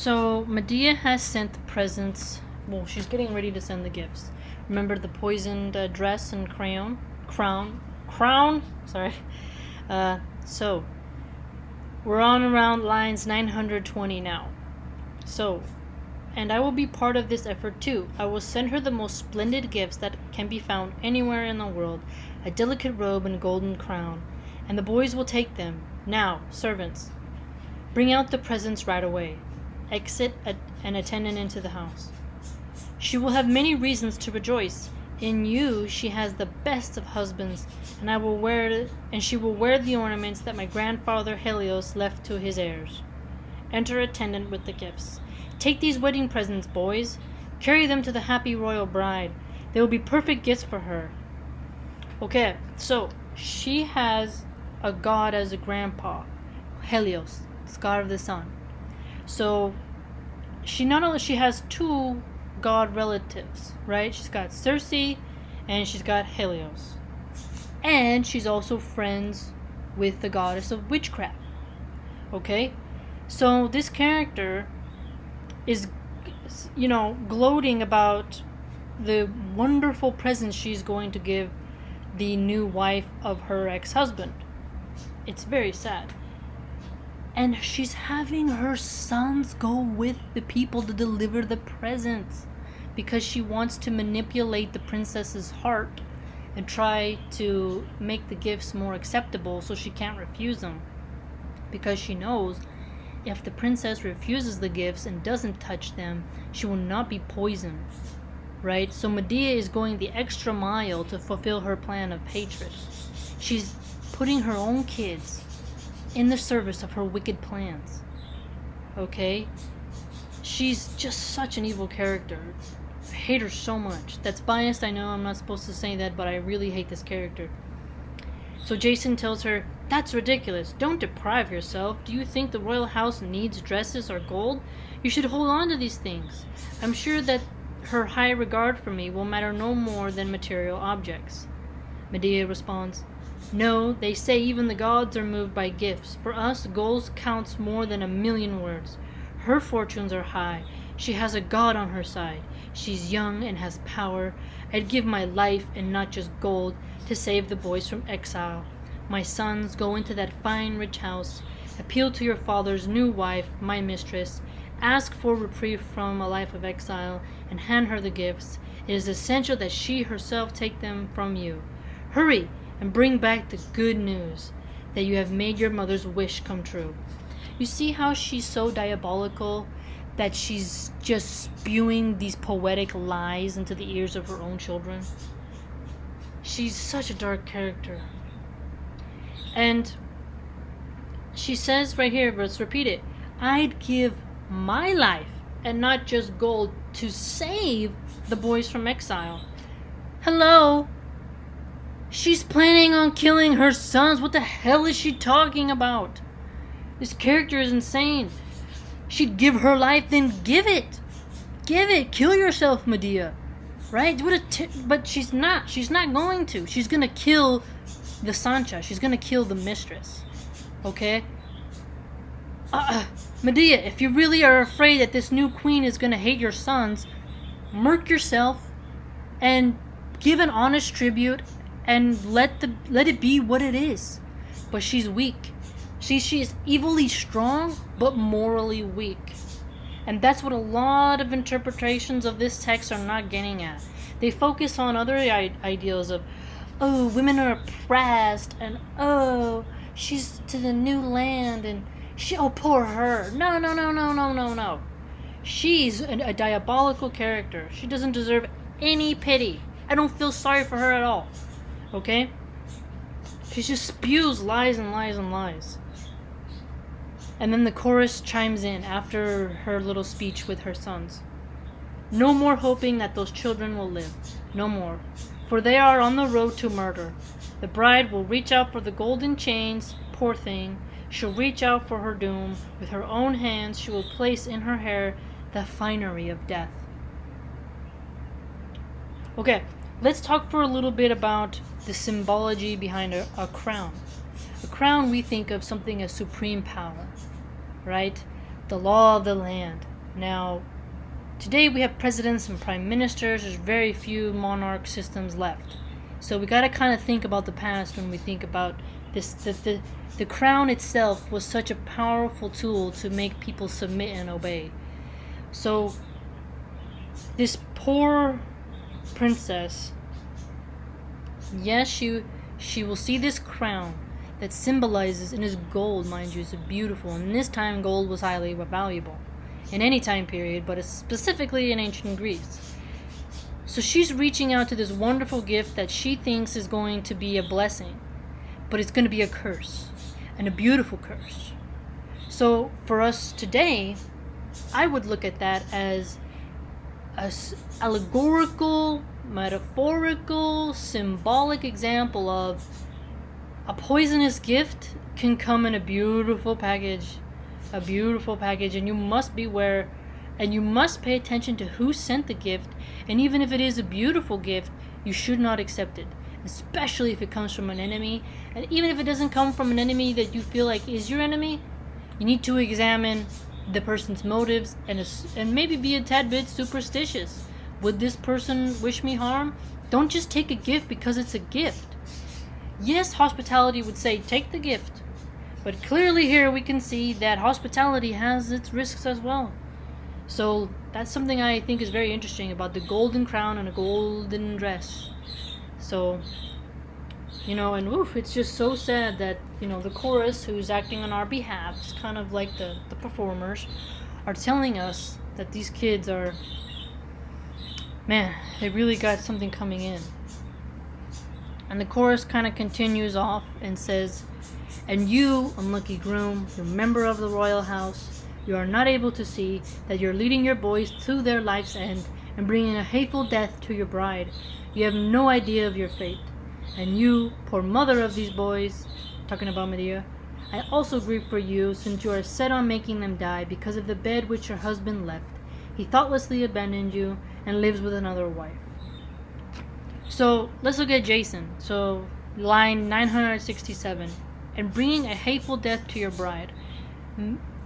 So Medea has sent the presents. Well, she's getting ready to send the gifts. Remember the poisoned dress and crown? Sorry. So we're on around lines 920 now. So, and I will be part of this effort too. I will send her the most splendid gifts that can be found anywhere in the world, a delicate robe and golden crown, and the boys will take them. Now, servants, bring out the presents right away. Exit an attendant into the house. She will have many reasons to rejoice. In you she has the best of husbands, and she will wear the ornaments that my grandfather Helios left to his heirs. Enter attendant with the gifts. Take these wedding presents, boys. Carry them to the happy royal bride. They will be perfect gifts for her. Okay, so she has a god as a grandpa, Helios, the god of the sun. So she has two god relatives, right? She's got Circe and she's got Helios. And she's also friends with the goddess of witchcraft. Okay? So this character is, gloating about the wonderful presents she's going to give the new wife of her ex-husband. It's very sad. And she's having her sons go with the people to deliver the presents because she wants to manipulate the princess's heart and try to make the gifts more acceptable so she can't refuse them. Because she knows if the princess refuses the gifts and doesn't touch them, she will not be poisoned. Right? So Medea is going the extra mile to fulfill her plan of hatred. She's putting her own kids in the service of her wicked plans. Okay? She's just such an evil character. I hate her so much. That's biased, I know, I'm not supposed to say that, but I really hate this character. So Jason tells her, "That's ridiculous. Don't deprive yourself. Do you think the royal house needs dresses or gold? You should hold on to these things. I'm sure that her high regard for me will matter no more than material objects." Medea responds, "No, they say even the gods are moved by gifts. For us, gold counts more than 1,000,000 words. Her fortunes are high. She has a god on her side. She's young and has power. I'd give my life, and not just gold, to save the boys from exile. My sons, go into that fine, rich house. Appeal to your father's new wife, my mistress. Ask for reprieve from a life of exile, and hand her the gifts. It is essential that she herself take them from you. Hurry, and bring back the good news that you have made your mother's wish come true." You see how she's so diabolical that she's just spewing these poetic lies into the ears of her own children? She's such a dark character. And she says right here, let's repeat it, "I'd give my life, and not just gold, to save the boys from exile." Hello? She's planning on killing her sons. What the hell is she talking about? This character is insane. She'd give her life, then give it. Give it. Kill yourself, Medea. Right? But she's not. She's not going to. She's going to kill the Sancha. She's going to kill the mistress. Okay? Medea, if you really are afraid that this new queen is going to hate your sons, murk yourself and give an honest tribute and let it be what it is. But she's weak. She is evilly strong, but morally weak. And that's what a lot of interpretations of this text are not getting at. They focus on other ideals of, oh, women are oppressed, and oh, she's to the new land, and oh, poor her. No. She's a diabolical character. She doesn't deserve any pity. I don't feel sorry for her at all. Okay? She just spews lies and lies and lies. And then the chorus chimes in after her little speech with her sons. "No more hoping that those children will live. No more. For they are on the road to murder. The bride will reach out for the golden chains. Poor thing. She'll reach out for her doom. With her own hands she will place in her hair the finery of death." Okay, let's talk for a little bit about the symbology behind a crown. A crown, we think of something as supreme power, right? The law of the land. Now, today we have presidents and prime ministers. There's very few monarch systems left. So we got to kind of think about the past when we think about this. The crown itself was such a powerful tool to make people submit and obey. So this poor princess, yes, she will see this crown that symbolizes, and is gold, mind you, it's beautiful. And this time gold was highly valuable in any time period, but it's specifically in ancient Greece. So she's reaching out to this wonderful gift that she thinks is going to be a blessing, but it's going to be a curse, and a beautiful curse. So for us today, I would look at that as an allegorical, metaphorical, symbolic example of a poisonous gift can come in a beautiful package, and you must beware, and you must pay attention to who sent the gift. And even if it is a beautiful gift, you should not accept it, especially if it comes from an enemy. And even if it doesn't come from an enemy that you feel like is your enemy, you need to examine the person's motives and maybe be a tad bit superstitious. Would this person wish me harm? Don't just take a gift because it's a gift. Yes, hospitality would say take the gift, but clearly here we can see that hospitality has its risks as well. So that's something I think is very interesting about the golden crown and a golden dress. So, and it's just so sad that, the chorus who's acting on our behalf, is kind of like the performers, are telling us that these kids are, man, they really got something coming in. And the chorus kind of continues off and says, "And you, unlucky groom, you member of the royal house, you are not able to see that you're leading your boys to their life's end and bringing a hateful death to your bride. You have no idea of your fate. And you, poor mother of these boys," talking about Medea, "I also grieve for you, since you are set on making them die because of the bed which your husband left. He thoughtlessly abandoned you and lives with another wife." So let's look at Jason. So line 967, "And bringing a hateful death to your bride."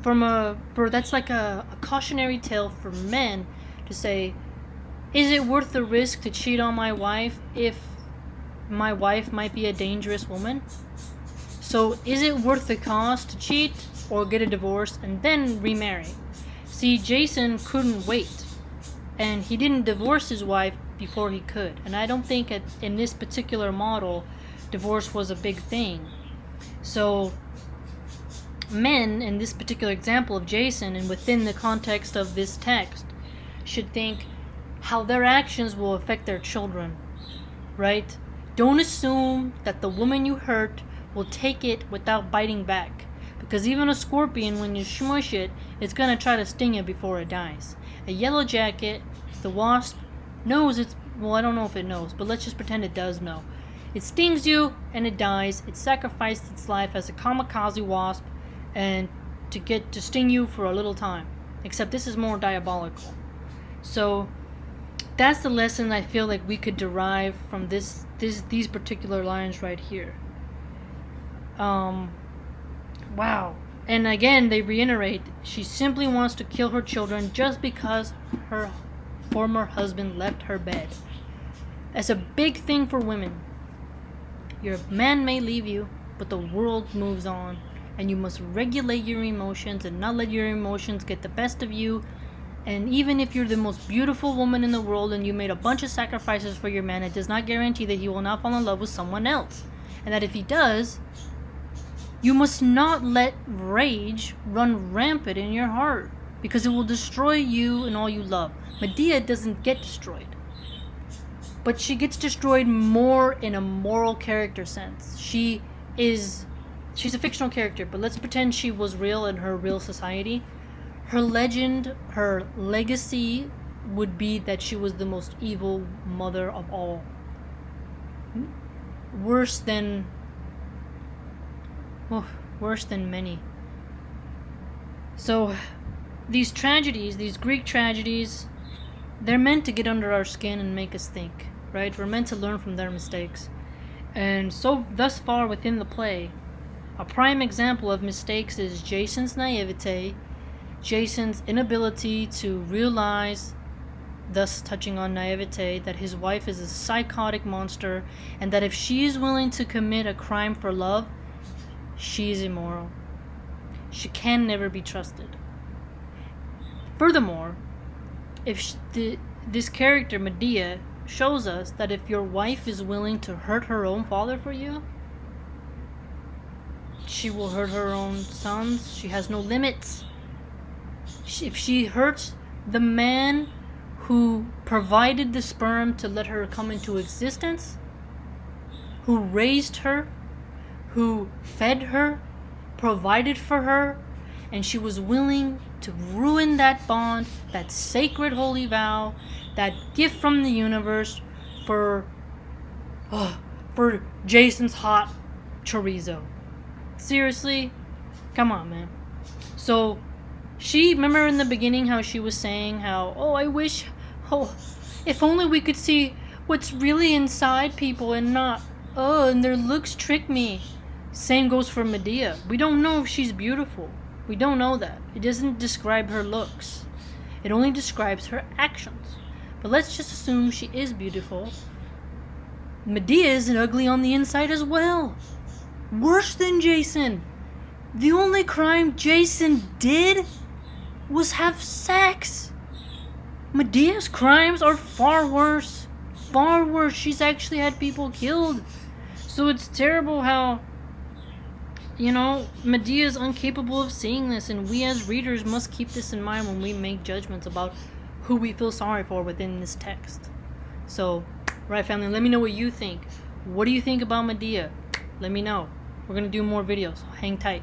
That's like a cautionary tale for men to say, is it worth the risk to cheat on my wife if my wife might be a dangerous woman? So is it worth the cost to cheat or get a divorce and then remarry? See, Jason couldn't wait, and he didn't divorce his wife before he could. And I don't think in this particular model, divorce was a big thing. So men, in this particular example of Jason, and within the context of this text, should think how their actions will affect their children, right? Don't assume that the woman you hurt will take it without biting back, because even a scorpion, when you smush it, it's going to try to sting it before it dies. A yellow jacket, the wasp, knows I don't know if it knows, but let's just pretend it does know. It stings you and it dies. It sacrificed its life as a kamikaze wasp and to sting you for a little time. Except this is more diabolical. So that's the lesson I feel like we could derive from these particular lines right here. Wow. And again, they reiterate, she simply wants to kill her children just because her former husband left her bed. That's a big thing for women. Your man may leave you, but the world moves on, and you must regulate your emotions and not let your emotions get the best of you. And even if you're the most beautiful woman in the world and you made a bunch of sacrifices for your man, it does not guarantee that he will not fall in love with someone else. And that if he does, you must not let rage run rampant in your heart, because it will destroy you and all you love. Medea doesn't get destroyed, but she gets destroyed more in a moral character sense. She's a fictional character, but let's pretend she was real in her real society. Her legend, her legacy would be that she was the most evil mother of all. Worse than many. So these tragedies, these Greek tragedies, they're meant to get under our skin and make us think, right? We're meant to learn from their mistakes. And so thus far within the play, a prime example of mistakes is Jason's naivete Jason's inability to realize, thus touching on naivete, that his wife is a psychotic monster, and that if she is willing to commit a crime for love, she is immoral. She can never be trusted. Furthermore, this character, Medea, shows us that if your wife is willing to hurt her own father for you, she will hurt her own sons. She has no limits. If she hurts the man who provided the sperm to let her come into existence, who raised her, who fed her, provided for her, and she was willing to ruin that bond, that sacred holy vow, that gift from the universe for Jason's hot chorizo. Seriously? Come on, man. So, remember in the beginning how she was saying how, if only we could see what's really inside people and not, and their looks trick me. Same goes for Medea. We don't know if she's beautiful. We don't know that. It doesn't describe her looks. It only describes her actions. But let's just assume she is beautiful. Medea isn't ugly on the inside as well. Worse than Jason. The only crime Jason did was have sex. Medea's crimes are far worse. Far worse. She's actually had people killed. So it's terrible how, Medea is incapable of seeing this, and we as readers must keep this in mind when we make judgments about who we feel sorry for within this text. So, right, family, let me know what you think. What do you think about Medea? Let me know. We're going to do more videos. Hang tight.